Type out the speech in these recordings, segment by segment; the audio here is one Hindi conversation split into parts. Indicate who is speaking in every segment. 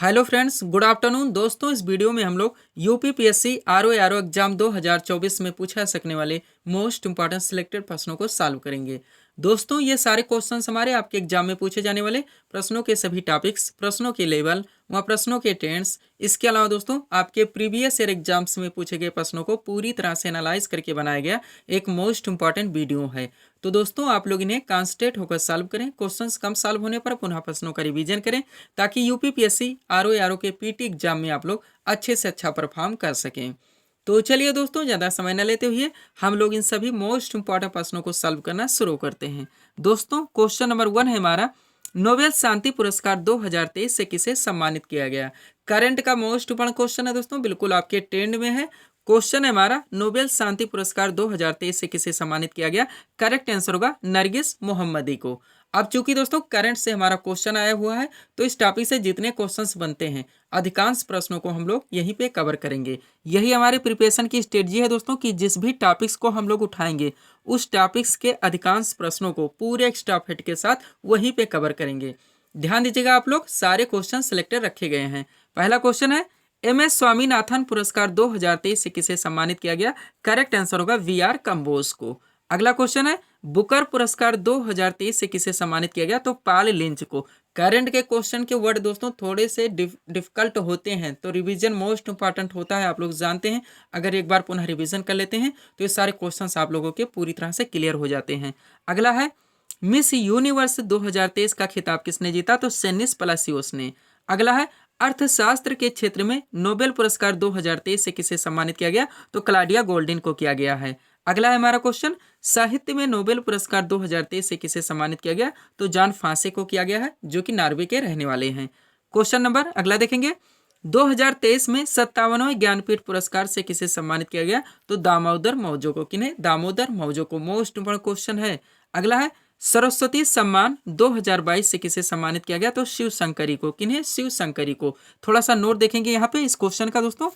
Speaker 1: Hello friends, good afternoon. दोस्तों, इस वीडियो में हम लोग यूपीपीएससी आरओ एग्जाम 2024 में पूछा जा सकने वाले मोस्ट इंपॉर्टेंट सिलेक्टेड प्रश्नों को सॉल्व करेंगे। दोस्तों, ये सारे क्वेश्चंस हमारे आपके एग्जाम में पूछे जाने वाले प्रश्नों के सभी टॉपिक्स, प्रश्नों के लेवल व प्रश्नों के टेंस, इसके अलावा दोस्तों आपके प्रीवियस ईयर एग्जाम्स में पूछे गए प्रश्नों को पूरी तरह से एनालाइज करके बनाया गया एक मोस्ट इंपॉर्टेंट वीडियो है। तो दोस्तों, आप लोग इन्हें कॉन्सेंट्रेट होकर सॉल्व करें। क्वेश्चंस कम सॉल्व होने पर पुनः प्रश्नों का रिवीजन करें ताकि यूपीपीएससी आरओ के पीटी एग्जाम में आप लोग अच्छे से अच्छा परफॉर्म कर सकें। तो चलिए दोस्तों, ज़्यादा समय न लेते हुए हम लोग इन सभी मोस्ट इंपॉर्टेंट प्रश्नों को सॉल्व करना शुरू करते हैं। दोस्तों, क्वेश्चन नंबर 1 है हमारा, नोबेल शांति पुरस्कार 2023 से किसे सम्मानित किया गया। करंट का मोस्ट इंपॉर्टेंट क्वेश्चन है दोस्तों, बिल्कुल आपके ट्रेंड में है। क्वेश्चन है हमारा, नोबेल शांति पुरस्कार 2023 से किसे सम्मानित किया गया। करेक्ट आंसर होगा नरगिस मोहम्मदी को। अब चूंकि दोस्तों करंट से हमारा क्वेश्चन आया हुआ है, तो इस टॉपिक से जितने क्वेश्चंस बनते हैं अधिकांश प्रश्नों को हम लोग यहीं पे कवर करेंगे। यही हमारे प्रिपरेशन की स्ट्रेटजी है दोस्तों कि जिस भी टॉपिक्स को हम लोग उठाएंगे उस टॉपिक्स के अधिकांश प्रश्नों को पूरे एक्स्ट्रा फिट के साथ वहीं पे कवर करेंगे। ध्यान दीजिएगा, आप लोग सारे क्वेश्चन सिलेक्टेड रखे गए हैं। पहला क्वेश्चन है, एम.एस. स्वामीनाथन पुरस्कार 2023 से किसे सम्मानित किया गया। करेक्ट आंसर होगा वी.आर. कंबोज को। अगला क्वेश्चन है, बुकर पुरस्कार 2023 से किसे सम्मानित किया गया। तो पॉल लिंच को। करंट के क्वेश्चन के वर्ड दोस्तों थोड़े से डिफिकल्ट होते हैं, तो रिवीजन मोस्ट इंपॉर्टेंट होता है, आप लोग जानते हैं। अगर एक बार पुनः रिवीजन कर लेते हैं तो ये सारे क्वेश्चंस आप लोगों के पूरी तरह से क्लियर हो जाते हैं। अगला है, मिस यूनिवर्स 2023 का खिताब किसने जीता। तो सेनिस पलासियोस ने। अगला है, अर्थशास्त्र के क्षेत्र में नोबेल पुरस्कार 2023 से किसे सम्मानित किया गया। तो क्लाडिया गोल्डिन को किया गया है। अगला है हमारा क्वेश्चन, साहित्य में नोबेल पुरस्कार 2023 से किसे सम्मानित किया गया। तो जॉन फांसे को किया गया है, जो कि नॉर्वे के रहने वाले हैं। क्वेश्चन नंबर अगला देखेंगे, 2023 में 57वें ज्ञानपीठ पुरस्कार से किसे सम्मानित किया गया। तो दामोदर मौजो को। किन्हें। दामोदर मौजो को। मोस्ट इंपोर्टेंट क्वेश्चन है। अगला है, सरस्वती सम्मान 2022 से किसे सम्मानित किया गया। तो शिव शंकरी को। किन्हें। शिव शंकरी को। थोड़ा सा नोट देखेंगे यहाँ पे इस क्वेश्चन का दोस्तों।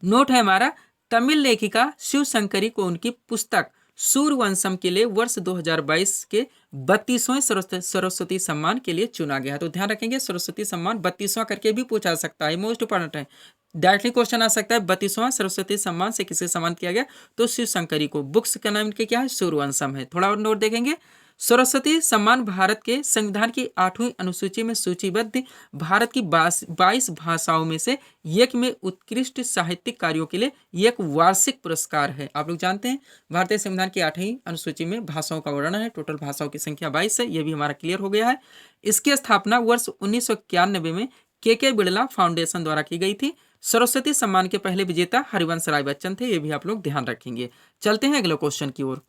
Speaker 1: नोट है हमारा, तमिल लेखिका शिव शंकरी को उनकी पुस्तक सूर्यवंशम के लिए वर्ष 2022 के 32वें सरस्वती सम्मान के लिए चुना गया है। तो ध्यान रखेंगे, सरस्वती सम्मान 32वां करके भी पूछा सकता है, मोस्ट इंपॉर्टेंट है। डायरेक्टली क्वेश्चन आ सकता है, 32वां सरस्वती सम्मान से किसे सम्मानित किया गया। तो शिव शंकरी को। बुक्स का नाम इनके क्या है। सूर्यवंशम है। थोड़ा और नोट देखेंगे, सरस्वती सम्मान भारत के संविधान की 8वीं अनुसूची में सूचीबद्ध भारत की 22 भाषाओं में से एक में उत्कृष्ट साहित्यिक कार्यों के लिए एक वार्षिक पुरस्कार है। आप लोग जानते हैं भारतीय संविधान की 8वीं अनुसूची में भाषाओं का वर्णन है, टोटल भाषाओं की संख्या 22 है। ये भी हमारा क्लियर हो गया है। इसकी स्थापना वर्ष 1991 में के बिड़ला फाउंडेशन द्वारा की गई थी। सरस्वती सम्मान के पहले विजेता हरिवंश राय बच्चन थे। ये भी आप लोग ध्यान रखेंगे। चलते हैं अगले क्वेश्चन की ओर।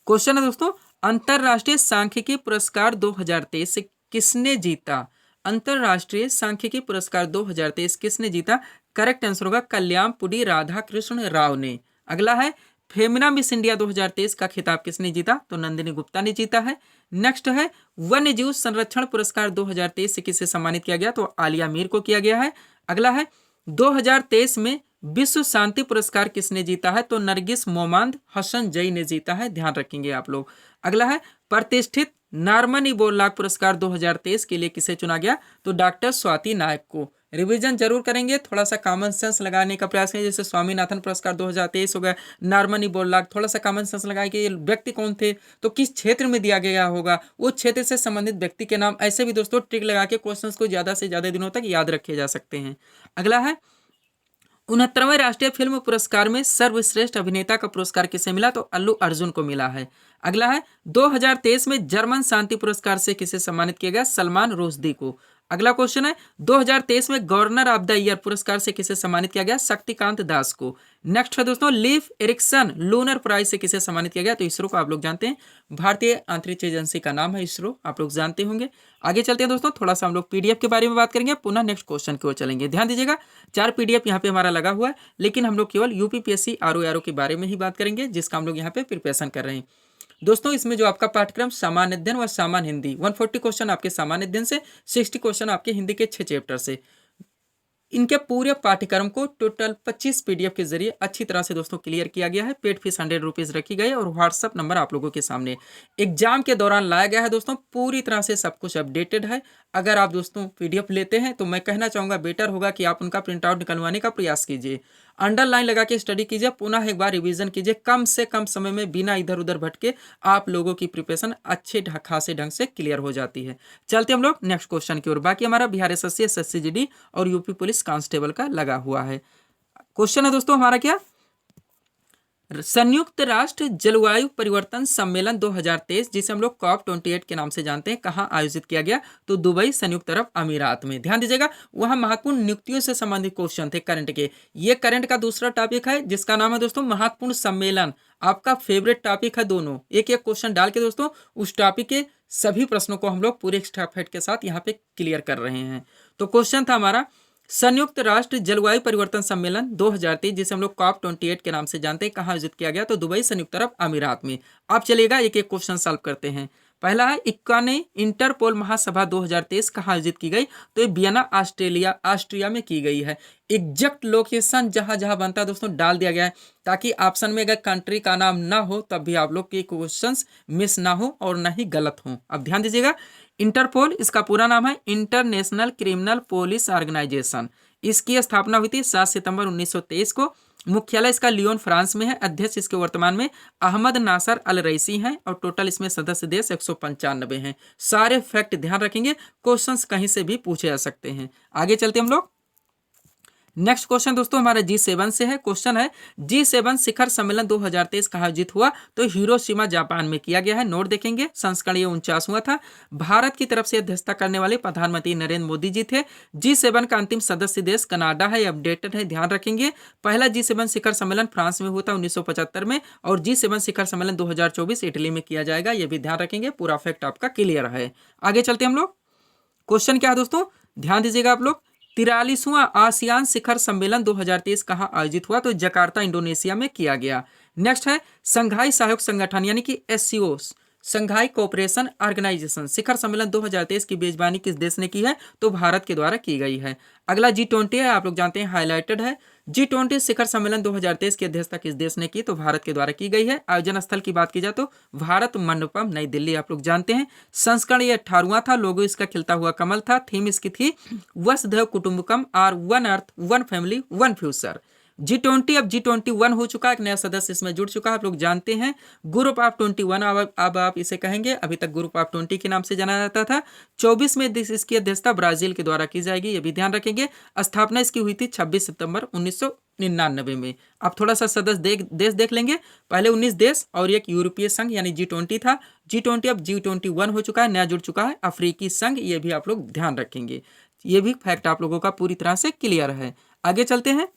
Speaker 1: क्वेश्चन है दोस्तों, अंतरराष्ट्रीय सांख्यिकी पुरस्कार 2023 किसने जीता। अंतरराष्ट्रीय सांख्यिकी पुरस्कार 2023 किसने जीता। करेक्ट आंसर होगा कल्याणपुडी राधा कृष्ण राव ने। अगला है, फेमिना मिस इंडिया 2023 का खिताब किसने जीता। तो नंदिनी गुप्ता ने जीता है। नेक्स्ट है, वन्य जीव संरक्षण पुरस्कार 2023 से किसे सम्मानित किया गया। तो आलिया मीर को किया गया है। अगला है, 2023 में विश्व शांति पुरस्कार किसने जीता है। तो नरगिस मोहम्मद हसन जई ने जीता है। ध्यान रखेंगे आप लोग। अगला है, प्रतिष्ठित नॉर्मन बोरलॉग पुरस्कार 2023 के लिए किसे चुना गया। तो डॉक्टर स्वाति नायक को। रिवीजन जरूर करेंगे, थोड़ा सा कॉमन सेंस लगाने का प्रयास करें। जैसे स्वामीनाथन पुरस्कार 2023 हो गया, नॉर्मन बोरलॉग, थोड़ा सा कॉमन सेंस लगाए कि ये व्यक्ति कौन थे, तो किस क्षेत्र में दिया गया होगा, उस क्षेत्र से संबंधित व्यक्ति के नाम। ऐसे भी दोस्तों ट्रिक लगा के क्वेश्चंस को ज्यादा से ज्यादा दिनों तक याद रखे जा सकते हैं। अगला है, 69वें राष्ट्रीय फिल्म पुरस्कार में सर्वश्रेष्ठ अभिनेता का पुरस्कार किसे मिला। तो अल्लू अर्जुन को मिला है। अगला है, 2023 में जर्मन शांति पुरस्कार से किसे सम्मानित किया गया। सलमान रुश्दी को। अगला क्वेश्चन है, 2023 में गवर्नर ऑफ द ईयर पुरस्कार से किसे सम्मानित किया गया। शक्तिकांत दास को। नेक्स्ट है दोस्तों, लीफ एरिक्सन लूनर प्राइज से किसे सम्मानित किया गया। तो इसरो को। आप लोग जानते हैं भारतीय अंतरिक्ष एजेंसी का नाम है इसरो, आप लोग जानते होंगे। आगे चलते हैं दोस्तों, थोड़ा सा हम लोग पीडीएफ के बारे में बात करेंगे, पुनः नेक्स्ट क्वेश्चन की ओर चलेंगे। ध्यान दीजिएगा, 4 पीडीएफ यहाँ पे हमारा लगा हुआ है, लेकिन हम लोग केवल यूपीपीएससी आरओ के बारे में ही बात करेंगे, जिसका हम लोग यहाँ पे प्रिपरेशन कर रहे हैं। दोस्तों, इसमें जो आपका पाठ्यक्रम सामान्य अध्ययन व सामान्य हिंदी, 140 क्वेश्चन आपके सामान्य अध्ययन से, 60 क्वेश्चन आपके हिंदी के 6 चैप्टर से। इनके पूरे पाठ्यक्रम को टोटल 25 पीडीएफ के जरिए अच्छी तरह से दोस्तों क्लियर किया गया है। पेड फीस 100 रुपीज़ रखी गई और व्हाट्सअप नंबर आप लोगों के सामने एग्जाम के दौरान लाया गया है। दोस्तों पूरी तरह से सब कुछ अपडेटेड है। अगर आप दोस्तों पीडीएफ लेते हैं तो मैं कहना चाहूँगा बेटर होगा कि आप उनका प्रिंट आउट निकलवाने का प्रयास कीजिए, अंडरलाइन लगा के स्टडी कीजिए, पुनः एक बार रिवीजन कीजिए। कम से कम समय में बिना इधर उधर भटके आप लोगों की प्रिपरेशन अच्छे खासे ढंग से क्लियर हो जाती है। चलते हम लोग नेक्स्ट क्वेश्चन की ओर। बाकी हमारा बिहार एसएससी, एसएससी जीडी और यूपी पुलिस कांस्टेबल का लगा हुआ है। क्वेश्चन है दोस्तों हमारा क्या, संयुक्त राष्ट्र जलवायु परिवर्तन सम्मेलन 2023 जिसे हम लोग कॉप 28 के नाम से जानते हैं, कहाँ आयोजित किया गया? तो दुबई, संयुक्त अरब अमीरात में। ध्यान दीजिएगा, वहां महत्वपूर्ण नियुक्तियों से संबंधित क्वेश्चन थे करंट के। ये करंट का दूसरा टॉपिक है जिसका नाम है दोस्तों महत्वपूर्ण सम्मेलन। आपका फेवरेट टॉपिक है दोनों, एक एक क्वेश्चन डाल के दोस्तों उस टॉपिक के सभी प्रश्नों को हम लोग पूरे एक्स्ट्रा के साथ यहाँ पे क्लियर कर रहे हैं। तो क्वेश्चन था हमारा, संयुक्त राष्ट्र जलवायु परिवर्तन सम्मेलन 2023 जिसे हम लोग कॉप 28 के नाम से जानते हैं, कहाँ आयोजित किया गया? तो दुबई, संयुक्त अरब अमीरात में। आप चलिएगा एक एक क्वेश्चन सॉल्व करते हैं। पहला है 51वीं इंटरपोल महासभा 2023 कहाँ आयोजित की गई? तो ये वियना, ऑस्ट्रिया में की गई है। एग्जैक्ट लोकेशन जहां जहां बनता है दोस्तों डाल दिया गया है, ताकि ऑप्शन में अगर कंट्री का नाम ना हो तब भी आप लोग के क्वेश्चंस मिस ना हो और ना ही गलत हो। अब ध्यान दीजिएगा, इंटरपोल इसका पूरा नाम है इंटरनेशनल क्रिमिनल पुलिस ऑर्गेनाइजेशन। इसकी स्थापना हुई थी 7 सितंबर 1923 को। मुख्यालय इसका लियोन, फ्रांस में है। अध्यक्ष इसके वर्तमान में अहमद नासर अल रईसी हैं और टोटल इसमें सदस्य देश 195 हैं। सारे फैक्ट ध्यान रखेंगे, क्वेश्चंस कहीं से भी पूछे जा सकते हैं। आगे चलते हम लोग। नेक्स्ट क्वेश्चन दोस्तों हमारा G7 से है। क्वेश्चन है G7 शिखर सम्मेलन 2023 कहाँ आयोजित हुआ? तो हिरोशिमा, जापान में किया गया है। नोट देखेंगे, संस्करण ये 49वां था। भारत की तरफ से अध्यक्षता करने वाले प्रधानमंत्री नरेंद्र मोदी जी थे। G7 का अंतिम सदस्य देश कनाडा है, अपडेटेड है, ध्यान रखेंगे। पहला G7 शिखर सम्मेलन फ्रांस में हुआ था 1975 में, और G7 शिखर सम्मेलन 2024 इटली में किया जाएगा, ये भी ध्यान रखेंगे। पूरा फैक्ट आपका क्लियर है। आगे चलते हम लोग। क्वेश्चन क्या है दोस्तों, ध्यान दीजिएगा आप लोग। 43वां आसियान शिखर सम्मेलन 2023 कहाँ आयोजित हुआ? तो जकार्ता, इंडोनेशिया में किया गया। नेक्स्ट है संघाई सहयोग संगठन यानी कि SCO, संघाई कोऑपरेशन ऑर्गेनाइजेशन शिखर सम्मेलन 2023 की मेजबानी किस देश ने की है? तो भारत के द्वारा की गई है। अगला G20 है, आप लोग जानते हैं हाईलाइटेड है। G20 शिखर सम्मेलन 2023 की अध्यक्षता किस देश ने की? तो भारत के द्वारा की गई है। आयोजन स्थल की बात की जाए तो भारत मंडपम, नई दिल्ली, आप लोग जानते हैं। संस्करण ये 18वां था। लोगो इसका खिलता हुआ कमल था। थीम इसकी थी वसुधैव कुटुंबकम और one earth, one family, one future. G20 अब G21 हो चुका है, एक नया सदस्य इसमें जुड़ चुका है, आप लोग जानते हैं। ग्रुप ऑफ 21 अब आप इसे कहेंगे, अभी तक ग्रुप ऑफ 20 के नाम से जाना जाता था। 24 में इसकी अध्यक्षता ब्राजील के द्वारा की जाएगी, ये भी ध्यान रखेंगे। स्थापना इसकी हुई थी 26 सितंबर 1999 में। आप थोड़ा सा सदस्य देश देख लेंगे, पहले 19 देश और एक यूरोपीय संघ यानी G20 था। G20 अब G21 हो चुका है, नया जुड़ चुका है अफ्रीकी संघ, ये भी आप लोग ध्यान रखेंगे। ये भी फैक्ट आप लोगों का पूरी तरह से क्लियर है। आगे चलते हैं।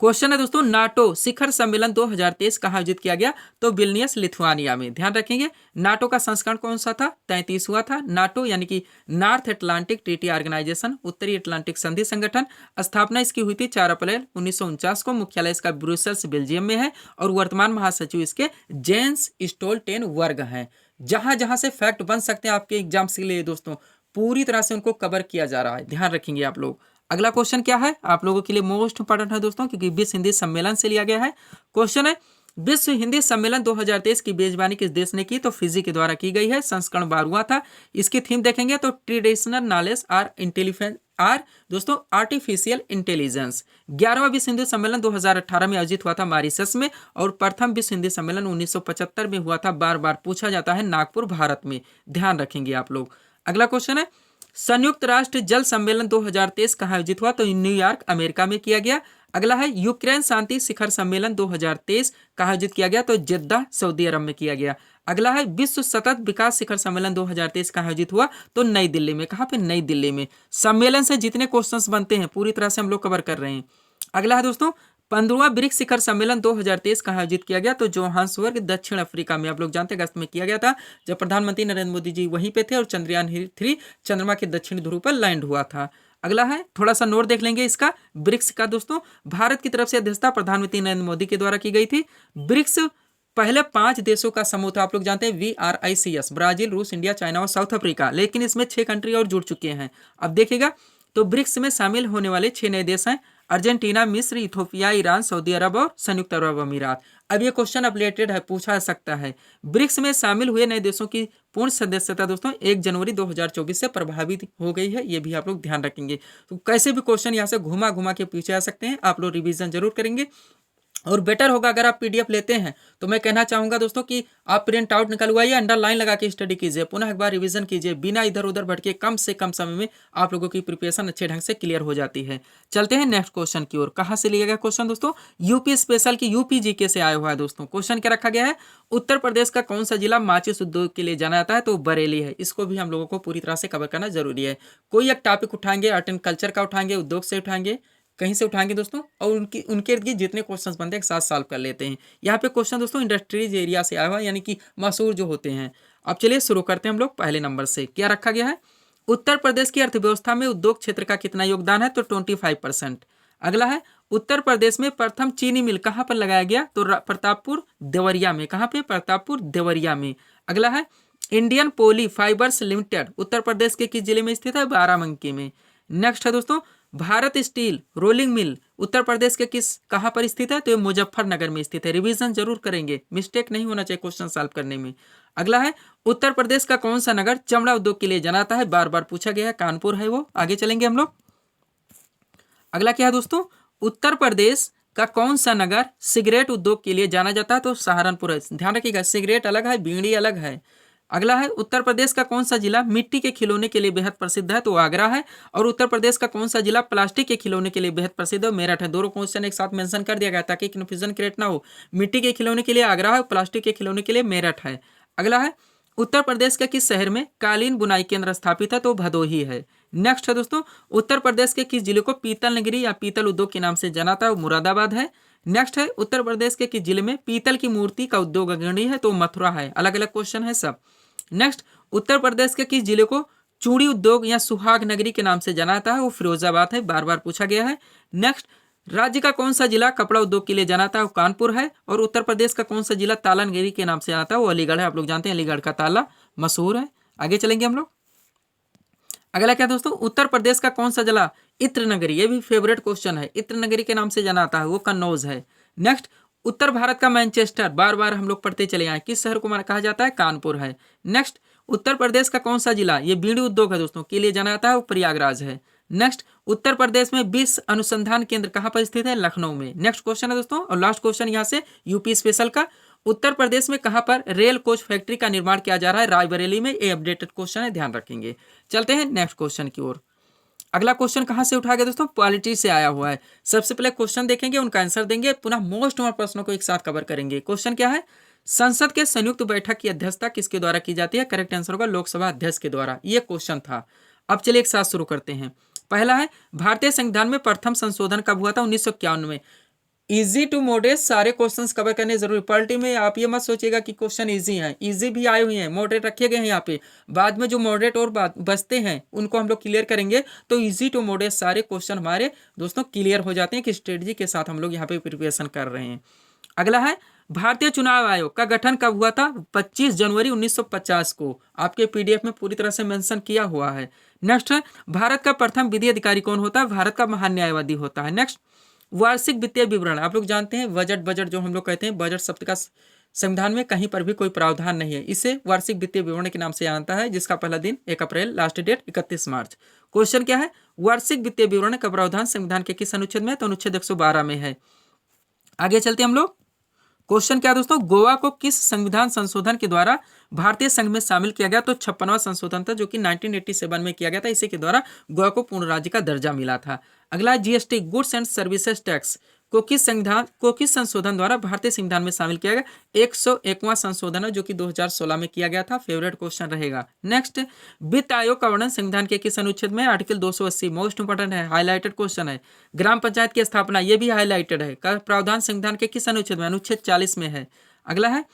Speaker 1: क्वेश्चन है दोस्तों, नाटो शिखर सम्मेलन 2023 कहाँ आयोजित किया गया? तो विल्नियस, लिथुआनिया में। ध्यान रखेंगे, नाटो का संस्करण कौन सा था? 33वां था। नाटो यानी कि नॉर्थ अटलांटिक ट्रीटी ऑर्गेनाइजेशन, उत्तरी अटलांटिक संधि संगठन। स्थापना इसकी हुई थी 4 अप्रैल 1949 को। मुख्यालय इसका ब्रुसेल्स, बेल्जियम में है, और वर्तमान महासचिव इसके जेंस स्टोल्टेनबर्ग हैं। जहां जहां से फैक्ट बन सकते हैं आपके एग्जाम्स के लिए दोस्तों, पूरी तरह से उनको कवर किया जा रहा है, ध्यान रखेंगे आप लोग। अगला क्वेश्चन क्या है, आप लोगों के लिए मोस्ट इंपॉर्टेंट है दोस्तों, क्योंकि विश्व हिंदी सम्मेलन से लिया गया है। क्वेश्चन है विश्व हिंदी सम्मेलन 2023 की मेजबानी किस देश ने की? तो फिजी के द्वारा की गई है। संस्करण 12वां था। इसकी थीम देखेंगे तो ट्रेडिशनल नॉलेज आर इंटेलिजेंस दोस्तों आर्टिफिशियल इंटेलिजेंस। 11वां विश्व हिंदी सम्मेलन 2018 में आयोजित हुआ था मॉरिशस में, और प्रथम विश्व हिंदी सम्मेलन 1975 में हुआ था, बार बार पूछा जाता है, नागपुर, भारत में। ध्यान रखेंगे आप लोग। अगला क्वेश्चन है संयुक्त राष्ट्र जल सम्मेलन 2023 कहाँ आयोजित हुआ? तो न्यूयॉर्क, अमेरिका में किया गया। अगला है यूक्रेन शांति शिखर सम्मेलन 2023 कहाँ आयोजित किया गया? तो जेद्दा, सऊदी अरब में किया गया। अगला है विश्व सतत विकास शिखर सम्मेलन 2023 कहाँ आयोजित हुआ? तो नई दिल्ली में। कहाँ पे? नई दिल्ली में। सम्मेलन से जितने क्वेश्चंस बनते हैं पूरी तरह से हम लोग कवर कर रहे हैं। अगला है दोस्तों 15वां ब्रिक्स शिखर सम्मेलन 2023 कहाँ आयोजित किया गया? तो जोहान्सबर्ग, दक्षिण अफ्रीका में। आप लोग जानते हैं अगस्त में किया गया था, जब प्रधानमंत्री नरेंद्र मोदी जी वहीं पे थे, और चंद्रयान 3 चंद्रमा के दक्षिणी ध्रुव पर लैंड हुआ था। अगला है, थोड़ा सा नोट देख लेंगे इसका, ब्रिक्स का दोस्तों। भारत की तरफ से अध्यक्षता प्रधानमंत्री नरेंद्र मोदी के द्वारा की गई थी। ब्रिक्स पहले 5 देशों का समूह था, आप लोग जानते हैं VRICS, ब्राजील, रूस, इंडिया, चाइना और साउथ अफ्रीका, लेकिन इसमें 6 कंट्री और जुड़ चुके हैं। अब देखिएगा तो ब्रिक्स में शामिल होने वाले 6 नए देश हैं अर्जेंटीना, मिस्र, इथोपिया, ईरान, सऊदी अरब और संयुक्त अरब अमीरात। अब ये क्वेश्चन अपडेटेड है, पूछा जा सकता है। ब्रिक्स में शामिल हुए नए देशों की पूर्ण सदस्यता दोस्तों 1 जनवरी 2024 से प्रभावित हो गई है, ये भी आप लोग ध्यान रखेंगे। तो कैसे भी क्वेश्चन यहाँ से घुमा घुमा के पूछे जा सकते हैं, आप लोग रिवीजन जरूर करेंगे। और बेटर होगा अगर आप पीडीएफ लेते हैं तो मैं कहना चाहूंगा दोस्तों कि आप प्रिंट आउट निकलवाइए, अंडरलाइन लगा के स्टडी कीजिए, पुनः एक बार रिवीजन कीजिए, बिना इधर उधर भटके कम से कम समय में आप लोगों की प्रिपरेशन अच्छे ढंग से क्लियर हो जाती है। चलते हैं नेक्स्ट क्वेश्चन की ओर। कहां से लिया गया क्वेश्चन दोस्तों? यूपी स्पेशल की यूपी जीके से आया हुआ है दोस्तों। क्वेश्चन क्या रखा गया है? उत्तर प्रदेश का कौन सा जिला माचिस उद्योग के लिए जाना जाता है? तो बरेली है। इसको भी हम लोगों को पूरी तरह से कवर करना जरूरी है। कोई एक टॉपिक उठाएंगे, आर्ट एंड कल्चर का उठाएंगे, उद्योग से उठाएंगे, कहीं से उठाएंगे दोस्तों, और उनके इर्द गिर्द जितने क्वेश्चंस बनते हैं एक साथ सॉल्व कर लेते हैं। यहाँ पे क्वेश्चन दोस्तों इंडस्ट्रीज एरिया से आया हुआ है, यानी कि मशहूर जो होते हैं। अब चलिए शुरू करते हैं हम लोग पहले नंबर से। क्या रखा गया है? उत्तर प्रदेश की अर्थव्यवस्था में उद्योग क्षेत्र का कितना योगदान है? तो 25%। अगला है उत्तर प्रदेश में प्रथम चीनी मिल कहाँ पर लगाया गया? तो प्रतापपुर देवरिया में। कहाँ पे? प्रतापपुर देवरिया में। अगला है इंडियन पोली फाइबर्स लिमिटेड उत्तर प्रदेश के किस जिले में स्थित है? बाराबंकी में। नेक्स्ट है दोस्तों Bharat steel rolling mill Uttar Pradesh के किस कहाँ पर स्थित है? तो ये मुजफ्फरनगर में स्थित है। रिवीजन जरूर करेंगे, मिस्टेक नहीं होना चाहिए क्वेश्चन सॉल्व करने में। अगला है उत्तर प्रदेश का कौन सा नगर चमड़ा उद्योग के लिए जाना जाता है? बार बार पूछा गया है, कानपुर है वो। आगे चलेंगे हम लोग। अगला क्या है दोस्तों? उत्तर प्रदेश का कौन सा नगर सिगरेट उद्योग के लिए जाना जाता है? तो सहारनपुर है। ध्यान रखिएगा, सिगरेट अलग है, बीड़ी अलग है। अगला है उत्तर प्रदेश का कौन सा जिला मिट्टी के खिलौने के लिए बेहद प्रसिद्ध है? तो आगरा है। और उत्तर प्रदेश का कौन सा जिला प्लास्टिक के खिलौने के लिए बेहद प्रसिद्ध है? मेरठ है। दोनों क्वेश्चन एक साथ मेंशन कर दिया गया ताकि कन्फ्यूजन क्रिएट ना हो। मिट्टी के खिलौने के लिए आगरा है, प्लास्टिक के खिलौने के लिए मेरठ है। अगला है उत्तर प्रदेश के किस शहर में कालीन बुनाई केंद्र स्थापित है? तो भदोही है। नेक्स्ट है दोस्तों उत्तर प्रदेश के किस जिले को पीतल नगरी या पीतल उद्योग के नाम से जाना जाता है? वो मुरादाबाद है। नेक्स्ट है उत्तर प्रदेश के किस जिले में पीतल की मूर्ति का उद्योग अग्रणी है? तो मथुरा है। अलग अलग क्वेश्चन है सब। नेक्स्ट उत्तर प्रदेश के किस जिले को चूड़ी उद्योग या सुहाग नगरी के नाम से जाना जाता है? वो फिरोजाबाद है, बार बार पूछा गया है। नेक्स्ट राज्य का कौन सा जिला कपड़ा उद्योग के लिए जाना जाता है? वो कानपुर है। और उत्तर प्रदेश का कौन सा जिला ताला नगरी के नाम से जाना जाता है? वो अलीगढ़ है। आप लोग जानते हैं अलीगढ़ का ताला मशहूर है। आगे चलेंगे हम लोग। अगला क्या दोस्तों? उत्तर प्रदेश का कौन सा जिला इत्र नगरी, ये भी फेवरेट क्वेश्चन है, इत्र नगरी के नाम से जाना जाता है? वो कन्नौज है। नेक्स्ट उत्तर भारत का मैनचेस्टर, बार बार हम लोग पढ़ते चले आए, किस शहर को कहा जाता है? कानपुर है। नेक्स्ट उत्तर प्रदेश का कौन सा जिला ये बीड़ी उद्योग है दोस्तों के लिए जाना जाता है? वो प्रयागराज है। नेक्स्ट उत्तर प्रदेश में विश्व अनुसंधान केंद्र कहाँ पर स्थित है? लखनऊ में। नेक्स्ट क्वेश्चन है दोस्तों और लास्ट क्वेश्चन यहाँ से यूपी स्पेशल का, उत्तर प्रदेश में कहां पर रेल कोच फैक्ट्री का निर्माण किया जा रहा है? रायबरेली में। ये अपडेटेड क्वेश्चन है, ध्यान रखेंगे। चलते हैं नेक्स्ट क्वेश्चन की ओर। अगला क्वेश्चन कहां से उठा गया दोस्तों? पॉलिटी से आया हुआ है। सबसे पहले क्वेश्चन देखेंगे, उनका आंसर देंगे, पुनः मोस्ट ऑफ प्रश्नों को एक साथ कवर करेंगे। क्वेश्चन क्या है? संसद के संयुक्त बैठक की अध्यक्षता किसके द्वारा की जाती है? करेक्ट आंसर होगा लोकसभा अध्यक्ष के द्वारा। ये क्वेश्चन था। अब चलिए एक साथ शुरू करते हैं। पहला है भारतीय संविधान में प्रथम संशोधन कब हुआ था? 1951 में। इजी टू मॉडरेट सारे क्वेश्चंस कवर करने जरूरी। पॉलिटी में आप ये मत सोचिएगा कि क्वेश्चन इजी हैं, इजी भी आए हुए हैं, मॉडरेट रखे गए हैं यहाँ पे। बाद में जो मॉडरेट और बचते हैं उनको हम लोग क्लियर करेंगे, तो इजी टू मॉडरेट सारे क्वेश्चन हमारे दोस्तों क्लियर हो जाते हैं कि स्ट्रेटजी के साथ हम लोग यहाँ पे प्रिपरेशन कर रहे हैं। अगला है भारतीय चुनाव आयोग का गठन कब हुआ था? 25 जनवरी 1950 को। आपके पीडीएफ में पूरी तरह से मेंशन किया हुआ है। नेक्स्ट है भारत का प्रथम विधि अधिकारी कौन होता है? भारत का महान न्यायवादी होता है। नेक्स्ट वार्षिक वित्तीय विवरण, आप लोग जानते हैं बजट जो हम लोग कहते हैं, बजट शब्द का संविधान में कहीं पर भी कोई प्रावधान नहीं है, इसे वार्षिक वित्तीय विवरण के नाम से जानता है, जिसका पहला दिन 1 अप्रैल, लास्ट डेट 31 मार्च। क्वेश्चन क्या है? वार्षिक वित्तीय विवरण का प्रावधान संविधान के किस अनुच्छेद में? तो अनुच्छेद 112 में है। आगे चलते हम लोग। क्वेश्चन क्या दोस्तों? गोवा को किस संविधान संशोधन के द्वारा भारतीय संघ में शामिल किया गया? तो 56वां संशोधन था जो कि 1987 में किया गया था। इसी के द्वारा गोवा को पूर्ण राज्य का दर्जा मिला था। अगला GST goods and services tax को किस संशोधन द्वारा भारतीय संविधान में शामिल किया गया? 101वां संशोधन है जो कि 2016 में किया गया था। फेवरेट क्वेश्चन रहेगा। नेक्स्ट वित्त आयोग का वर्णन संविधान के किस अनुच्छेद में? आर्टिकल 280। मोस्ट इंपोर्टेंट है, हाईलाइटेड क्वेश्चन है। ग्राम पंचायत की स्थापना, ये भी हाईलाइटेड है। का प्रावधान संविधान के किस अनुच्छेद में? अनुच्छेद 40 में है। अगला है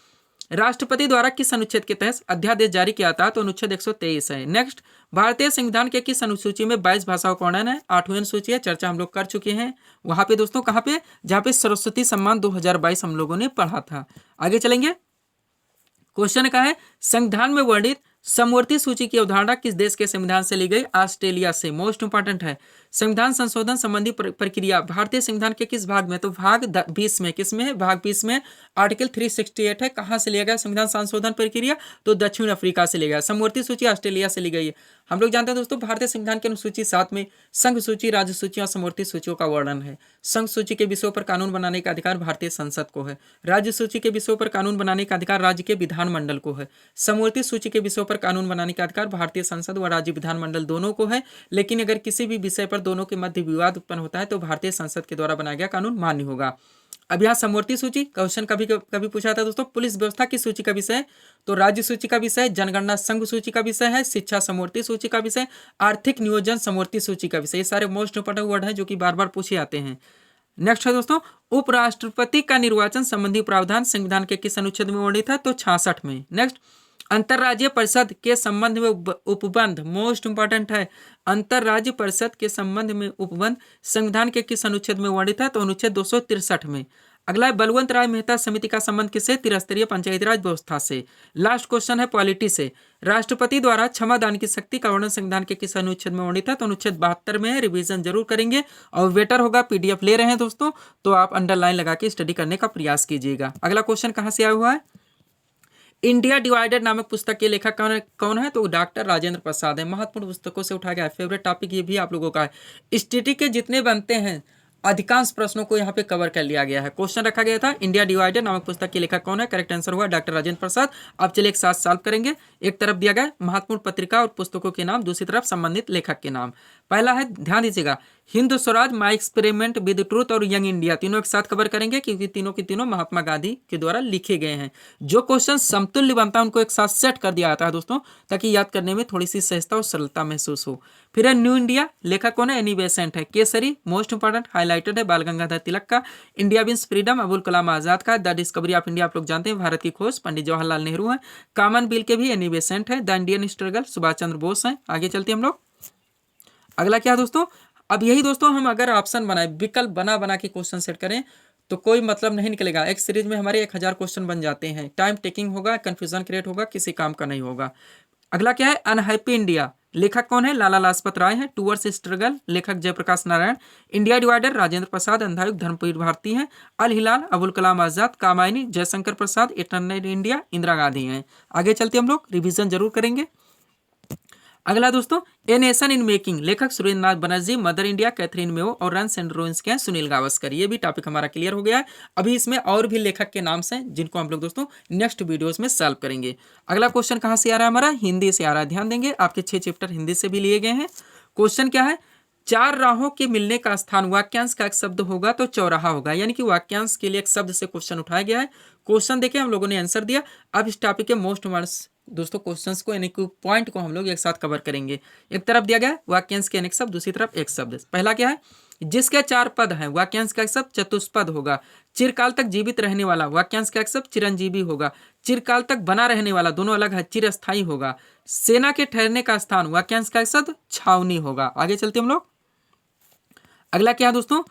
Speaker 1: राष्ट्रपति द्वारा किस अनुच्छेद के तहत अध्यादेश जारी किया था? तो अनुच्छेद 123 है। नेक्स्ट भारतीय संविधान के किस अनुसूची में 22 भाषाओं का वर्णन है? 8वीं अनुसूची है, चर्चा हम लोग कर चुके हैं वहां पे दोस्तों। कहां पे? जहां पे सरस्वती सम्मान 2022 हम लोगों ने पढ़ा था। आगे चलेंगे। क्वेश्चन का है संविधान में वर्णित समवर्ती सूची की अवधारणा किस देश के संविधान से ली गई? ऑस्ट्रेलिया से। मोस्ट इंपॉर्टेंट है। संविधान संशोधन संबंधी प्रक्रिया भारतीय संविधान के किस भाग में? तो भाग 20 में। किस में है? भाग 20 में। आर्टिकल 368 है। कहाँ से लिया गया संविधान संशोधन प्रक्रिया? तो दक्षिण अफ्रीका से लिया गया। समवर्ती सूची ऑस्ट्रेलिया से ली गई है। हम लोग जानते हैं दोस्तों, भारतीय संविधान की अनुसूची 7 में संघ सूची, राज्य सूची और समवर्ती सूचियों का वर्णन है। संघ सूची के विषयों पर कानून बनाने का अधिकार भारतीय संसद को है। राज्य सूची के विषयों पर कानून बनाने का अधिकार राज्य के विधानमंडल को है। समवर्ती सूची के विषयों पर कानून बनाने का अधिकार भारतीय संसद व राज्य विधानमंडल दोनों को है। लेकिन अगर किसी भी विषय पर दोनों के मध्य विवाद उत्पन्न होता है तो भारतीय संसद के द्वारा बनाया गया कानून मान्य होगा। अब यहाँ समवर्ती सूची क्वेश्चन कभी कभी पूछा था दोस्तों, पुलिस व्यवस्था की सूची का विषय? तो राज्य सूची का विषय, जनगणना संघ सूची का विषय है, शिक्षा समवर्ती सूची का विषय, आर्थिक नियोजन समवर्ती सूची का विषय। ये सारे मोस्ट इंपोर्टेंट वर्ड हैं जो कि बार बार पूछे आते हैं। नेक्स्ट है दोस्तों, उपराष्ट्रपति का निर्वाचन संबंधी प्रावधान संविधान के किस अनुच्छेद में वर्णित है? तो 66 में। नेक्स्ट, अंतर्राज्यीय परिषद के संबंध में उपबंध, मोस्ट इंपॉर्टेंट है। अंतर्राज्यीय परिषद के संबंध में उपबंध संविधान के किस अनुच्छेद में वर्णित है? तो अनुच्छेद 263 में। अगला है, बलवंत राय मेहता समिति का संबंध किससे? त्रिस्तरीय पंचायती राज व्यवस्था से। लास्ट क्वेश्चन है पॉलिटी से। राष्ट्रपति द्वारा क्षमा दान की शक्ति का वर्णन संविधान के किस अनुच्छेद में वर्णित है? तो अनुच्छेद 72 में है। रिवीजन जरूर करेंगे और बेटर होगा पीडीएफ ले रहे हैं दोस्तों तो आप अंडरलाइन लगा के स्टडी करने का प्रयास कीजिएगा। अगला क्वेश्चन कहां से आया हुआ है? इंडिया डिवाइडेड नामक पुस्तक के लेखक कौन है? तो डॉक्टर राजेंद्र प्रसाद है। महत्वपूर्ण पुस्तकों से उठाया गया है। फेवरेट टॉपिक ये भी आप लोगों का है। स्टडी के जितने बनते हैं अधिकांश प्रश्नों को यहाँ पे कवर कर लिया गया है। क्वेश्चन रखा गया था इंडिया डिवाइडेड नामक पुस्तक के लेखक कौन है? करेक्ट आंसर हुआ डॉक्टर राजेंद्र प्रसाद। अब चलिए एक साथ सॉल्व करेंगे। एक तरफ दिया गया महत्वपूर्ण पत्रिका और पुस्तकों के नाम, दूसरी तरफ संबंधित लेखक के नाम। पहला है, ध्यान दीजिएगा, Hind Swaraj, my experiment with truth और यंग इंडिया, तीनों एक साथ कवर करेंगे क्योंकि तीनों के तीनों महात्मा गांधी के द्वारा लिखे गए हैं। जो क्वेश्चन समतुल्य बनता है उनको एक साथ सेट कर दिया जाता है दोस्तों, ताकि याद करने में थोड़ी सी सहजता और सरलता महसूस हो। फिर है न्यू इंडिया, लेखक कौन है? एनी बेसेंट है। केसरी, मोस्ट इंपॉर्टेंट, हाईलाइटेड है, बाल गंगाधर तिलक का। India wins freedom, Abul Kalam Azad का। द डिस्कवरी ऑफ इंडिया, आप लोग जानते हैं, भारत की खोज, पंडित जवाहरलाल नेहरू है। कॉमन बिल के भी एनी बेसेंट है। The Indian struggle, Subhash Chandra Bose है। आगे चलते हम लोग। अगला क्या दोस्तों, अब यही दोस्तों हम अगर ऑप्शन बनाए, विकल्प बना के क्वेश्चन सेट करें तो कोई मतलब नहीं निकलेगा। एक सीरीज में हमारे 1000 क्वेश्चन बन जाते हैं। टाइम टेकिंग होगा, कंफ्यूजन क्रिएट होगा, किसी काम का नहीं होगा। अगला क्या है? अनहैप्पी इंडिया, लेखक कौन है? लाला लाजपत राय है। टूवर्ड्स स्ट्रगल, लेखक जयप्रकाश नारायण। India divider, Rajendra Prasad. अंधायुक्त, धर्मवीर भारती है। अल हिलाल, अबुल कलाम आजाद। कामायनी, जयशंकर प्रसाद। इटर्नल इंडिया, इंदिरा गांधी हैं। आगे चलते हम लोग, रिविजन जरूर करेंगे। अगला दोस्तों, ए नेशन इन मेकिंग, लेखक Surendra Nath Banerjee. Mother India, Katherine Mayo. और रन्स एंड रूइंस के हैं सुनील गावस्कर। ये भी टॉपिक हमारा क्लियर हो गया है। अभी इसमें और भी लेखक के नाम हैं जिनको हम लोग दोस्तों नेक्स्ट वीडियोस में सॉल्व करेंगे। अगला क्वेश्चन कहाँ से आ रहा है? हमारा हिंदी से आ रहा है। ध्यान देंगे, आपके 6 चैप्टर हिंदी से भी लिए गए हैं। क्वेश्चन क्या है? चार राहों के मिलने का स्थान वाक्यांश का एक शब्द होगा तो चौराहा होगा। यानी कि वाक्यांश के लिए एक शब्द से क्वेश्चन उठाया गया है। क्वेश्चन देखे, हम लोगों ने आंसर दिया। अब इस टॉपिक के मोस्ट दोस्तों क्वेश्चंस को यानी कि पॉइंट को हम लोग एक साथ कवर करेंगे। एक तरफ दिया गया वाक्यांश के अनेक शब्द, दूसरी तरफ एक शब्द। पहला क्या है? जिसके 4 पद हैं, वाक्यांश का एक शब्द चतुष्पद होगा। चिरकाल तक जीवित रहने वाला, वाक्यांश का एक शब्द चिरंजीवी होगा। चिरकाल तक बना रहने वाला, दोनों अलग है, चिरस्थायी होगा। सेना के ठहरने का स्थान, वाक्यांश का एक शब्द छावनी होगा। आगे चलते हम लोग। अगला क्या है दोस्तों?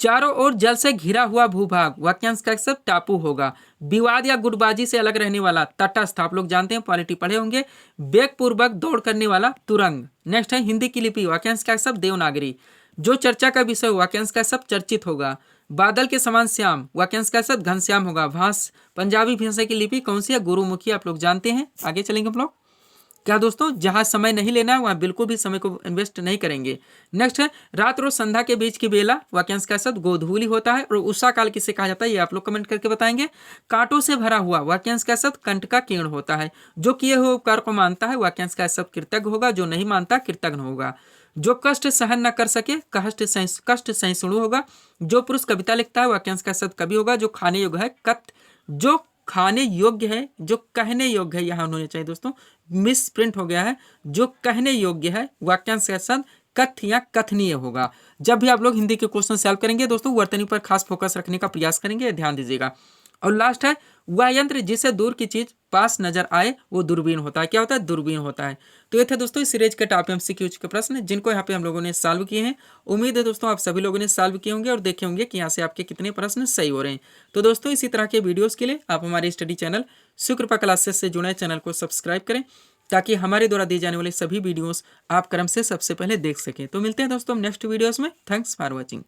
Speaker 1: चारों ओर जल से घिरा हुआ भूभाग, वाक्यांश का एक शब्द टापू होगा। विवाद या गुटबाजी से अलग रहने वाला, तटस्थ, आप लोग जानते हैं, पॉलिटी पढ़े होंगे। वेग पूर्वक दौड़ करने वाला, तुरंग। नेक्स्ट है हिंदी की लिपि, वाक्यांश का एक शब्द देवनागरी। जो चर्चा का विषय, वाक्यांश का शब्द चर्चित होगा। बादल के समान श्याम, वाक्यांश का शब्द घनश्याम होगा। भाष, पंजाबी भाषा की लिपि कौन सी है? गुरुमुखी, आप लोग जानते हैं। आगे चलेंगे हम लोग। क्या दोस्तों, जहां समय नहीं लेना है वहां बिल्कुल भी समय को इन्वेस्ट नहीं करेंगे। नेक्स्ट है रात और संध्या के बीच की बेला, वाक्यांश का शब्द गोधूली होता है। और उषा काल किसे कहा जाता है ये आप लोग कमेंट करके बताएंगे। कांटों से भरा हुआ, वाक्यांश का शब्द कंठ का किरण होता है। जो किए हुए उपकार को मानता है, वाक्यांश का शब्द कृतज्ञ होगा। जो नहीं मानता कृतज्ञ होगा। जो कष्ट सहन न कर सके, कष्ट सहिष्णु होगा। जो पुरुष कविता लिखता है, वाक्यांश का शब्द कवि होगा। जो खाने योग्य है, जो खाने योग्य है, जो कहने योग्य है, यहाँ होने चाहिए दोस्तों, मिस प्रिंट हो गया है। जो कहने योग्य है, वाक्यांश का शब्द कथ्य या कथनीय होगा। जब भी आप लोग हिंदी के क्वेश्चन सॉल्व करेंगे दोस्तों, वर्तनी पर खास फोकस रखने का प्रयास करेंगे, ध्यान दीजिएगा। और लास्ट है वह यंत्र जिससे दूर की चीज पास नजर आए वो दूरबीन होता है। क्या होता है? दूरबीन होता है। तो ये थे दोस्तों इस सीरीज के टॉप एमसीक्यू के प्रश्न जिनको यहाँ पे हम लोगों ने सॉल्व किए हैं। उम्मीद है दोस्तों आप सभी लोगों ने सॉल्व किए होंगे और देखे होंगे कि यहाँ से आपके कितने प्रश्न सही हो रहे हैं। तो दोस्तों इसी तरह के वीडियोस के लिए आप हमारे स्टडी चैनल सुकृपा क्लासेस से जुड़े, चैनल को सब्सक्राइब करें। ताकि हमारे द्वारा दी जाने वाली सभी वीडियोस आप क्रम से सबसे पहले देख सकें। तो मिलते हैं दोस्तों नेक्स्ट वीडियोस में। Thanks for watching.